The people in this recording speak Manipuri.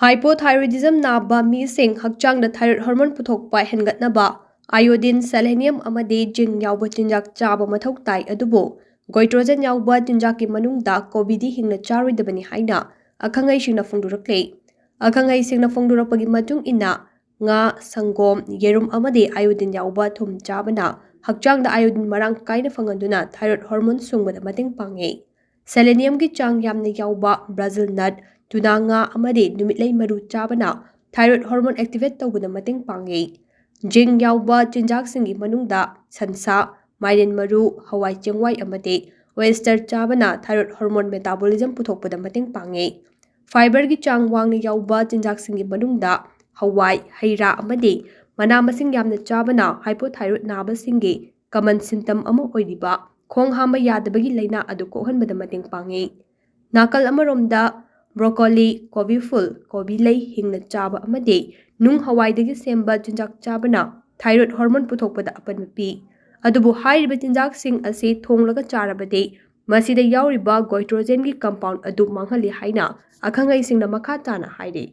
Hypothyroidism naba mising hakchangda thyroid hormone puthokpa hengatnaba iodine, selenium amadi zinc yauba chinjak chaba mathau tai adubo goitrogen yauba chinjaki manungda kobidi hingna charoidabani haina akhangai singna phongdurakle akhangai singna phongdurakpagi matung ina nga sangom yerum amadi iodine yauba thum chabana hakchangda iodine marang kaina phanganduna thyroid hormone sungbada mating pange selenium gi chang yamna yauba brazil nut tuna nga amadi numitlai maru chabana thyroid hormone activate tawbuna mating pange zinc yauba chinjak singi manungda sansa mairen maru hawai chengwai amadi oyster chabana thyroid hormone metabolism puthokpada mating pange fiber gi chang wangna yauba chinjak singi manungda hawai haira amadi mana masing yamna chabana hypothyroid naba singi common symptom ama oiriba khong hamba yadabagi laina adu kohanbada mating pange nakal amaromda broccoli kobi ful kobi lei hingna chaba amadi nung hawai dagi semba chinjak chabana thyroid hormone puthokpada apan pi adubu hairiba chinjak sing asi thonglaga charabade masida yauriba goitrogen gi compound adu manghali haina akhangai singna makha tana haire